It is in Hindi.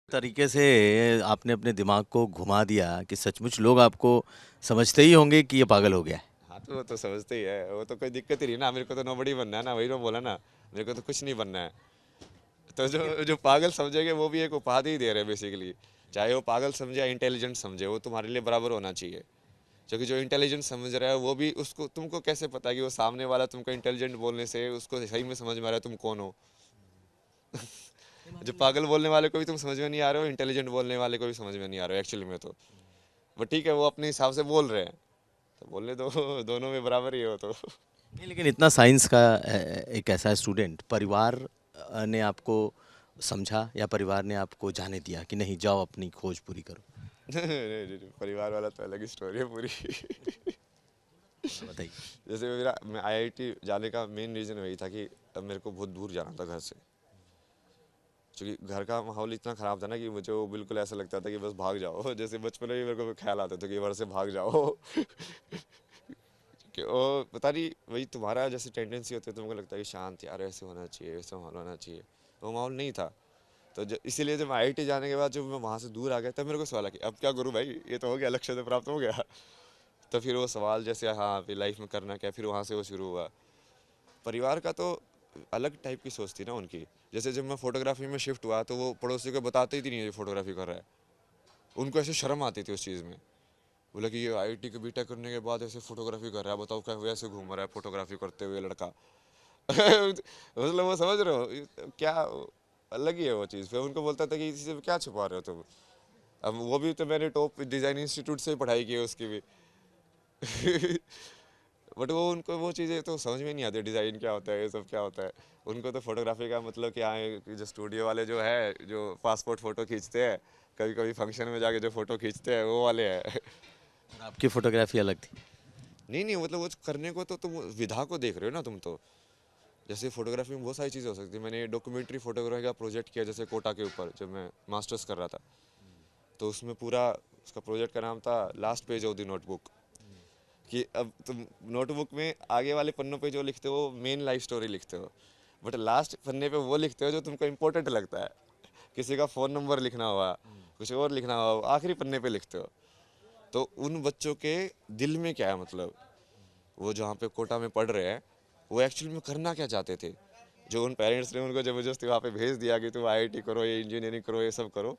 तरीके से आपने अपने दिमाग को घुमा दिया कि सचमुच लोग आपको समझते ही होंगे कि ये पागल हो गया है। हाँ तो वो तो समझते ही है, वो तो कोई दिक्कत ही नहीं ना। मेरे को तो नोबड़ी बनना है ना, वही मैं बोला ना, मेरे को तो कुछ नहीं बनना है। तो लेकिन जो जो पागल समझेंगे वो भी एक उपाधि ही दे रहे हैं बेसिकली। चाहे वो पागल समझे या इंटेलिजेंट समझे, वो तुम्हारे लिए बराबर होना चाहिए। क्योंकि जो इंटेलिजेंट समझ रहा है वो भी, उसको तुमको कैसे पता कि वो सामने वाला तुमको इंटेलिजेंट बोलने से उसको सही में समझ में आ रहा है तुम कौन हो। नहीं, मान जो लीजिए पागल बोलने वाले को भी तुम समझ में नहीं आ रहे हो, इंटेलिजेंट बोलने वाले को भी समझ में नहीं आ रहे हो एक्चुअली में तो। वो ठीक है, वो अपने हिसाब से बोल रहे हैं, तो बोलने दो। दोनों में बराबर ही हो तो। नहीं, लेकिन इतना साइंस का एक ऐसा स्टूडेंट परिवार ने आपको समझा या परिवार ने आपको जाने दिया कि नहीं जाओ अपनी खोज पूरी करो? नहीं, नहीं, नहीं, परिवार वाला तो अलग ही स्टोरी है पूरी। थोड़ा बताइए। जैसे मेरा, मैं आईआईटी जाने का मेन रीज़न वही था कि अब मेरे को बहुत दूर जाना था घर से। क्योंकि घर का माहौल इतना ख़राब था ना कि मुझे वो बिल्कुल ऐसा लगता था कि बस भाग जाओ। जैसे बचपन में ही मेरे को ख्याल आता था कि घर से भाग जाओ। कि वो पता नहीं, वही तुम्हारा जैसे टेंडेंसी होती है, तुमको लगता है कि शांत यार ऐसे होना चाहिए, वैसे माहौल होना चाहिए। वो माहौल नहीं था। तो इसीलिए जब मैं आईआईटी जाने के बाद जब मैं वहाँ से दूर आ गया, तब मेरे को सवाल है कि अब क्या करूँ भाई, ये तो हो गया, लक्ष्य तो प्राप्त हो गया। तो फिर वो सवाल जैसे हाँ फिर लाइफ में करना क्या, फिर वहाँ से वो शुरू हुआ। परिवार का तो अलग टाइप की सोच थी ना उनकी। जैसे जब मैं फोटोग्राफी में शिफ्ट हुआ तो वो पड़ोसी को बताते ही नहीं है फोटोग्राफी कर रहा है। उनको ऐसे शर्म आती थी उस चीज़ में। बोला कि ये आईआईटी के बीटेक करने के बाद ऐसे फोटोग्राफी कर रहा है, बताओ क्या वैसे घूम रहा है फोटोग्राफी करते हुए लड़का। मतलब वो समझ रहे हो क्या, अलग ही है वो चीज़। फिर उनको बोलता था कि इसी से क्या छुपा रहे हो तुम। अब वो भी तो मैंने टॉप डिज़ाइन इंस्टीट्यूट से ही पढ़ाई की है उसकी भी। बट वो उनको वो चीज़ें तो समझ में नहीं आती, डिज़ाइन क्या होता है, ये सब क्या होता है। उनको तो फोटोग्राफी का मतलब क्या है कि जो स्टूडियो वाले जो है जो पासपोर्ट फ़ोटो खींचते हैं, कभी कभी फंक्शन में जाके जो फ़ोटो खींचते हैं वो वाले हैं। और आपकी फोटोग्राफी अलग थी? नहीं नहीं, मतलब वो करने को तो तुम विधा को देख रहे हो ना तुम तो। जैसे फोटोग्राफी में बहुत सारी चीज़ें हो सकती है। मैंने डॉक्यूमेंट्री फोटोग्राफी का प्रोजेक्ट किया जैसे कोटा के ऊपर, जब मैं मास्टर्स कर रहा था। तो उसमें पूरा, उसका प्रोजेक्ट का नाम था last page of the notebook. कि अब तुम नोटबुक में आगे वाले पन्नों पे जो लिखते हो मेन लाइफ स्टोरी लिखते हो, बट लास्ट पन्ने पे वो लिखते हो जो तुमको इम्पोर्टेंट लगता है। किसी का फ़ोन नंबर लिखना हुआ, कुछ और लिखना हुआ, आखिरी पन्ने पे लिखते हो। तो उन बच्चों के दिल में क्या है, मतलब वो जहाँ पे कोटा में पढ़ रहे हैं, वो एक्चुअली में करना क्या चाहते थे। जो उन पेरेंट्स ने उनको ज़बरदस्ती वहाँ पे भेज दिया कि तुम आईआईटी करो, ये इंजीनियरिंग करो, ये सब करो,